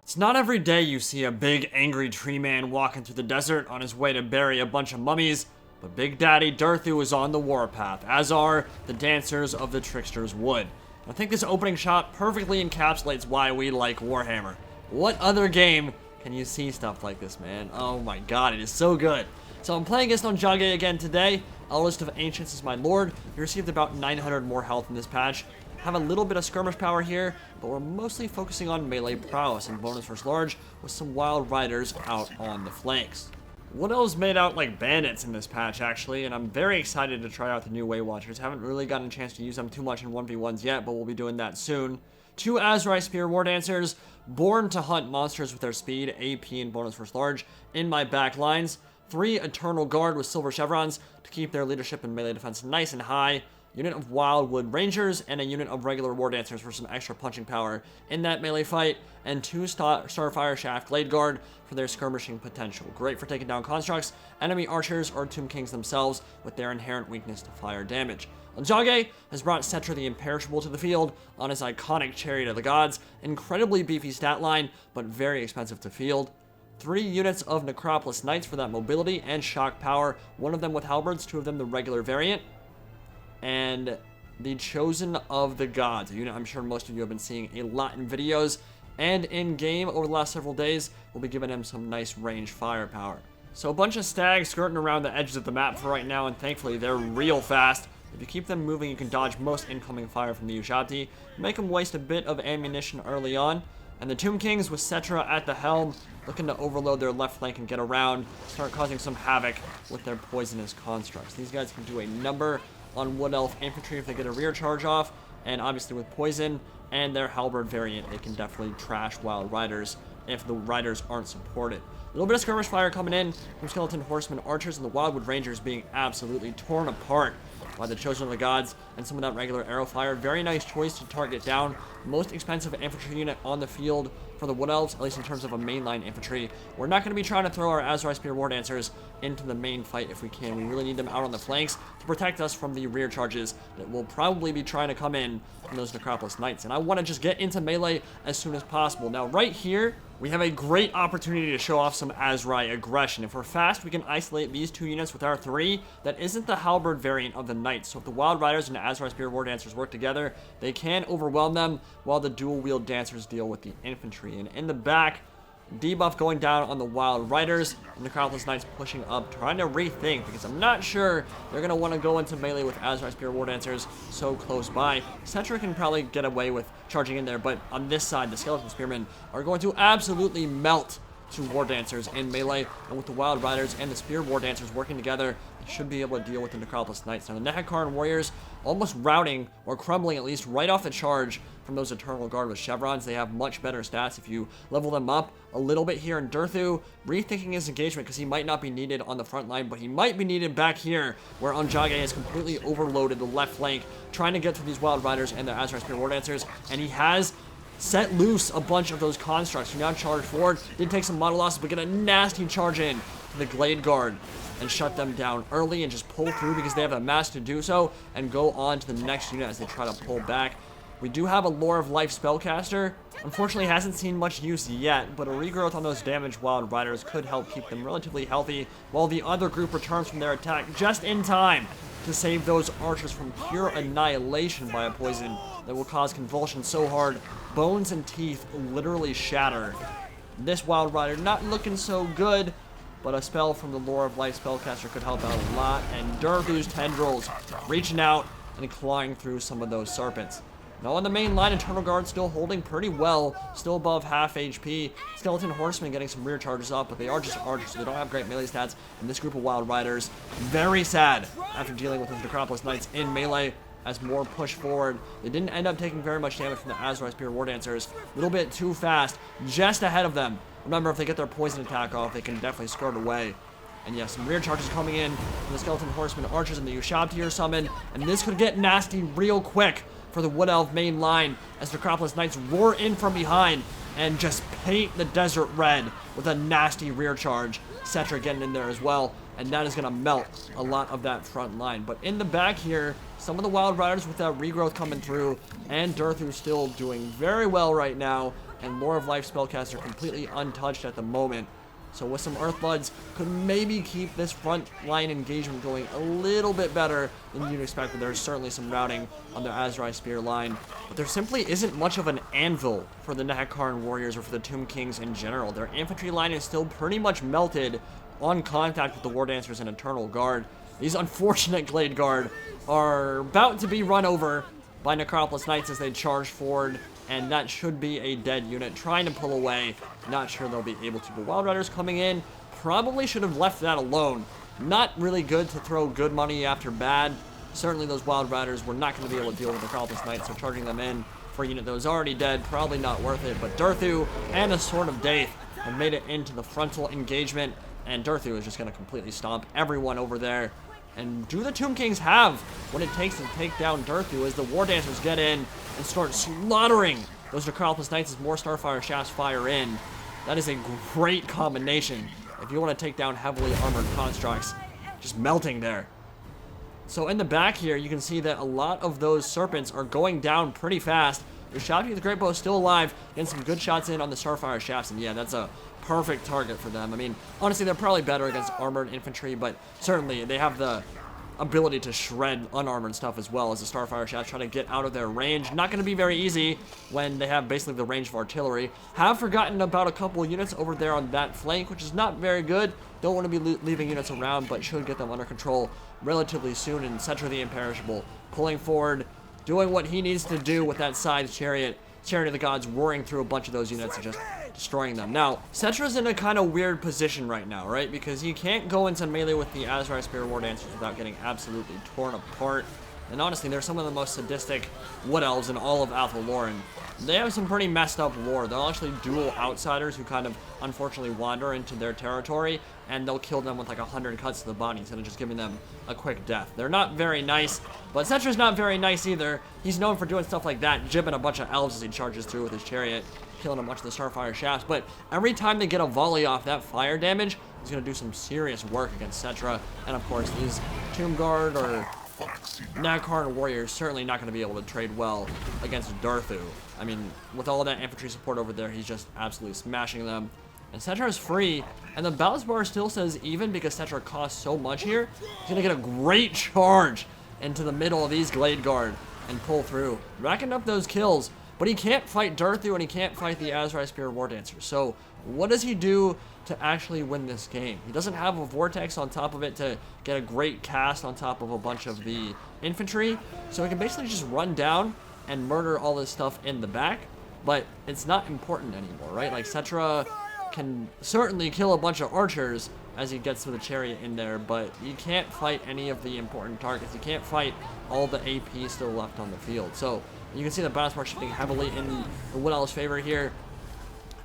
It's not every day you see a big angry tree man walking through the desert on his way to bury a bunch of mummies, but Big Daddy Durthu is on the warpath, as are the dancers of the Trickster's Wood. I think this opening shot perfectly encapsulates why we like Warhammer. What other game can you see stuff like this, man? Oh my god, it is so good. So I'm playing against Onjage again today. Eldest of Ancients is my lord. He received about 900 more health in this patch. Have a little bit of skirmish power here, but we're mostly focusing on melee prowess and bonus versus large with some wild riders out on the flanks. Wood Elves made out like bandits in this patch, actually, and I'm very excited to try out the new Way Watchers. Haven't really gotten a chance to use them too much in 1v1s yet, but we'll be doing that soon. 2 Azrai Spear War Dancers, born to hunt monsters with their speed, AP, and bonus versus large in my back lines. 3 Eternal Guard with silver chevrons to keep their leadership and melee defense nice and high. Unit of Wildwood Rangers, and a unit of regular War Dancers for some extra punching power in that melee fight, and 2 Starfire Shaft Glade Guard for their skirmishing potential. Great for taking down constructs, enemy archers, or Tomb Kings themselves with their inherent weakness to fire damage. Onjage has brought Cetra the Imperishable to the field on his iconic Chariot of the Gods. Incredibly beefy stat line, but very expensive to field. 3 units of Necropolis Knights for that mobility and shock power, one of them with halberds, 2 of them the regular variant. And the Chosen of the Gods, a unit I'm sure most of you have been seeing a lot in videos and in game over the last several days. We'll be giving him some nice range firepower. So a bunch of stags skirting around the edges of the map for right now, and thankfully they're real fast. If you keep them moving, you can dodge most incoming fire from the Ushabti, make them waste a bit of ammunition early on. And the Tomb Kings with Cetra at the helm, looking to overload their left flank and get around, start causing some havoc with their poisonous constructs. These guys can do a number on Wood Elf infantry if they get a rear charge off, and obviously with poison and their halberd variant, they can definitely trash wild riders if the riders aren't supported. A little bit of skirmish fire coming in from Skeleton Horsemen Archers, and the Wildwood Rangers being absolutely torn apart by the Chosen of the Gods and some of that regular arrow fire. Very nice choice to target down. Most expensive infantry unit on the field for the Wood Elves, at least in terms of a mainline infantry. We're not going to be trying to throw our Azrai Spear War Dancers into the main fight if we can. We really need them out on the flanks to protect us from the rear charges that will probably be trying to come in from those Necropolis Knights. And I want to just get into melee as soon as possible. Now, right here, we have a great opportunity to show off some Azrai aggression. If we're fast, we can isolate these 2 units with our 3. That isn't the halberd variant of the Knights. So if the Wild Riders and Azrai Spear War Dancers work together, they can overwhelm them while the dual-wield Dancers deal with the infantry. And in the back, debuff going down on the Wild Riders, and the Necropolis Knights pushing up, trying to rethink, because I'm not sure they're going to want to go into melee with Azrai Spear War Dancers so close by. Cetra can probably get away with charging in there, but on this side, the Skeleton Spearmen are going to absolutely melt to War Dancers in melee, and with the Wild Riders and the Spear War Dancers working together, they should be able to deal with the Necropolis Knights. Now, the Nehekaran Warriors almost routing, or crumbling at least, right off the charge from those Eternal Guard with chevrons. They have much better stats if you level them up a little bit here. In Durthu, rethinking his engagement, because he might not be needed on the front line, but he might be needed back here, where Onjage has completely overloaded the left flank, trying to get through these Wild Riders and their Azrai Spear War Dancers, and he has set loose a bunch of those constructs. You now charge forward, did take some model losses, but get a nasty charge in to the Glade Guard and shut them down early and just pull through because they have a mass to do so, and go on to the next unit as they try to pull back. We do have a Lore of Life spellcaster. Unfortunately, hasn't seen much use yet, but a regrowth on those damaged Wild Riders could help keep them relatively healthy, while the other group returns from their attack just in time to save those archers from pure annihilation by a poison that will cause convulsions so hard, bones and teeth literally shatter. This Wild Rider not looking so good, but a spell from the Lore of Life spellcaster could help out a lot, and Durthu's tendrils reaching out and clawing through some of those serpents. Now on the main line, Eternal Guard still holding pretty well, still above half HP. Skeleton Horsemen getting some rear charges up, but they are just archers, so they don't have great melee stats. And this group of Wild Riders, very sad after dealing with those Necropolis Knights in melee as more push forward. They didn't end up taking very much damage from the Azrai Spear War Dancers. A little bit too fast, just ahead of them. Remember, if they get their poison attack off, they can definitely skirt away. And yes, some rear charges coming in from the Skeleton Horsemen Archers and the Ushabti are summoned, and this could get nasty real quick for the Wood Elf main line as Necropolis Knights roar in from behind and just paint the desert red with a nasty rear charge. Cetra getting in there as well, and that is going to melt a lot of that front line. But in the back here, some of the Wild Riders with that regrowth coming through, and Durthu still doing very well right now, and Lore of Life spellcaster completely untouched at the moment. So with some Earthbloods, could maybe keep this front line engagement going a little bit better than you'd expect, but there's certainly some routing on the Azrai Spear line. But there simply isn't much of an anvil for the Nahakaran Warriors or for the Tomb Kings in general. Their infantry line is still pretty much melted on contact with the War Dancers and Eternal Guard. These unfortunate Glade Guard are about to be run over by Necropolis Knights as they charge forward, and that should be a dead unit trying to pull away. Not sure they'll be able to. But Wild Riders coming in, probably should have left that alone. Not really good to throw good money after bad. Certainly those Wild Riders were not going to be able to deal with the Necropolis Knights, so charging them in for a unit that was already dead, probably not worth it. But Durthu and the Sword of Daith have made it into the frontal engagement, and Durthu is just going to completely stomp everyone over there. And do the Tomb Kings have what it takes to take down Durthu as the War Dancers get in and start slaughtering those Necropolis Knights as more Starfire Shafts fire in? That is a great combination if you want to take down heavily armored constructs. Just melting there. So in the back here, you can see that a lot of those Serpents are going down pretty fast. The Shouty with the Great Bow is still alive, getting some good shots in on the Starfire Shafts, and yeah, that's a perfect target for them. I mean, honestly, they're probably better against armored infantry, but certainly they have the ability to shred unarmored stuff as well as the Starfire Shafts try to get out of their range. Not going to be very easy when they have basically the range of artillery. Have forgotten about a couple units over there on that flank, which is not very good. Don't want to be leaving units around, but should get them under control relatively soon. And Cetra the Imperishable pulling forward, doing what he needs to do with that side chariot. Chariot of the Gods roaring through a bunch of those units and just destroying them. Now, Cetra's in a kind of weird position right now, right? Because he can't go into melee with the Azrai Spear War Dancers without getting absolutely torn apart. And honestly, they're some of the most sadistic Wood Elves in all of Athel-Loren. They have some pretty messed up lore. They'll actually duel outsiders who kind of unfortunately wander into their territory, and they'll kill them with like 100 cuts to the body instead of just giving them a quick death. They're not very nice, but Cetra's not very nice either. He's known for doing stuff like that, jibbing a bunch of elves as he charges through with his chariot, killing a bunch of the Starfire Shafts. But every time they get a volley off, that fire damage is going to do some serious work against Cetra. And of course, these Tomb Guard or Nahakaran Warriors certainly not going to be able to trade well against Durthu. I mean, with all that infantry support over there, he's just absolutely smashing them. And Cetra is free, and the balance bar still says even because Cetra costs so much here. He's going to get a great charge into the middle of these Glade Guard and pull through, racking up those kills. But he can't fight Durthu, and he can't fight the Azrai Spear War Dancers. So what does he do to actually win this game? He doesn't have a Vortex on top of it to get a great cast on top of a bunch of the infantry. So he can basically just run down and murder all this stuff in the back. But it's not important anymore, right? Like, Cetra can certainly kill a bunch of archers as he gets to the chariot in there, but you can't fight any of the important targets. You can't fight all the AP still left on the field. So you can see the balance bar shifting heavily in the Wood Elves' favor here.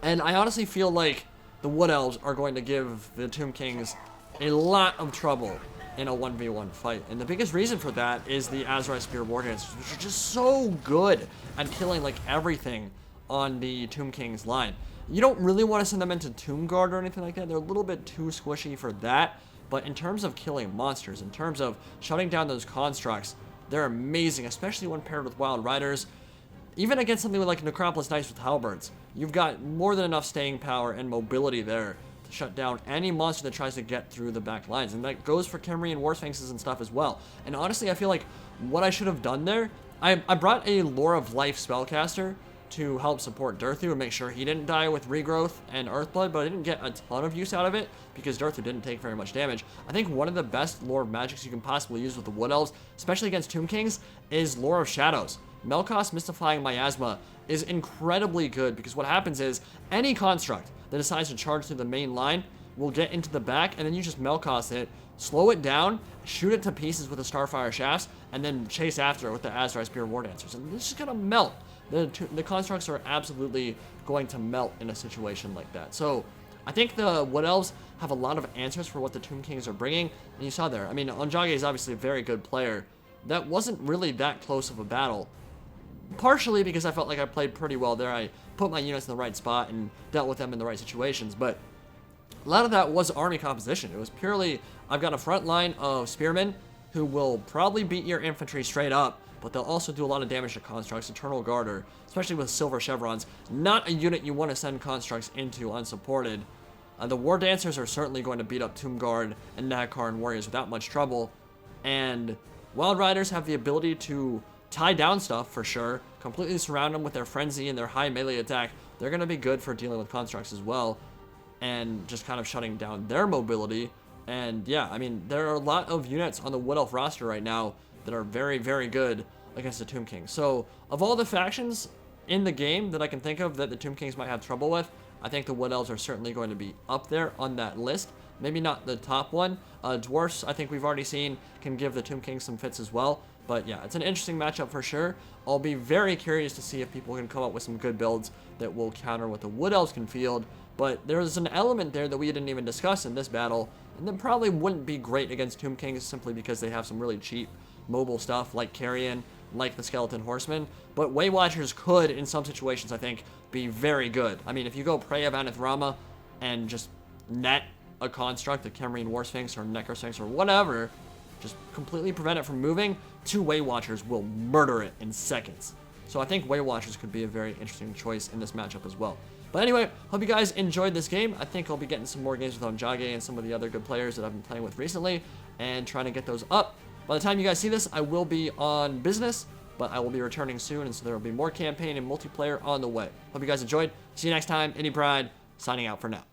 And I honestly feel like the Wood Elves are going to give the Tomb Kings a lot of trouble in a 1v1 fight. And the biggest reason for that is the Azrai Spear War Dancers, which are just so good at killing like everything on the Tomb Kings line. You don't really want to send them into Tomb Guard or anything like that. They're a little bit too squishy for that. But in terms of killing monsters, in terms of shutting down those constructs, they're amazing, especially when paired with Wild Riders. Even against something like Necropolis Knights with Halberds, you've got more than enough staying power and mobility there to shut down any monster that tries to get through the back lines. And that goes for Khemri and War Sphinxes and stuff as well. And honestly, I feel like what I should have done there, I brought a Lore of Life spellcaster to help support Durthu and make sure he didn't die with Regrowth and Earthblood, but I didn't get a ton of use out of it because Durthu didn't take very much damage. I think one of the best Lore of Magics you can possibly use with the Wood Elves, especially against Tomb Kings, is Lore of Shadows. Melkoth's Mystifying Miasma is incredibly good because what happens is any construct that decides to charge through the main line will get into the back, and then you just Melkoth it, slow it down, shoot it to pieces with the Starfire Shafts, and then chase after it with the Azrai Spear War Dancers. And it's just gonna melt. The constructs are absolutely going to melt in a situation like that. So I think the Wood Elves have a lot of answers for what the Tomb Kings are bringing. And you saw there, I mean, Onjage is obviously a very good player. That wasn't really that close of a battle. Partially because I felt like I played pretty well there. I put my units in the right spot and dealt with them in the right situations. But a lot of that was army composition. It was purely, I've got a front line of spearmen who will probably beat your infantry straight up, but they'll also do a lot of damage to constructs. Eternal Garter, especially with silver chevrons, not a unit you want to send constructs into unsupported. The War Dancers are certainly going to beat up Tomb Guard and Nagcaran warriors without much trouble, and Wild Riders have the ability to tie down stuff for sure, completely surround them with their frenzy and their high melee attack. They're going to be good for dealing with constructs as well, and just kind of shutting down their mobility. And yeah, I mean, there are a lot of units on the Wood Elf roster right now that are very, very good against the Tomb King. So of all the factions in the game that I can think of that the Tomb Kings might have trouble with, I think the Wood Elves are certainly going to be up there on that list. Maybe not the top one. Dwarfs, I think we've already seen, can give the Tomb King some fits as well. But yeah, it's an interesting matchup for sure. I'll be very curious to see if people can come up with some good builds that will counter what the Wood Elves can field. But there's an element there that we didn't even discuss in this battle, and that probably wouldn't be great against Tomb Kings simply because they have some really cheap mobile stuff like Carrion, like the Skeleton Horseman. But Way Watchers could, in some situations, I think, be very good. I mean, if you go Prey of Anathrama and just net a construct, the Camarine War Sphinx or Necrosphinx or whatever, just completely prevent it from moving, 2 Way Watchers will murder it in seconds. So I think Way Watchers could be a very interesting choice in this matchup as well. But anyway, hope you guys enjoyed this game. I think I'll be getting some more games with Onjage and some of the other good players that I've been playing with recently and trying to get those up. By the time you guys see this, I will be on business, but I will be returning soon, and so there will be more campaign and multiplayer on the way. Hope you guys enjoyed. See you next time. Indie Pride, signing out for now.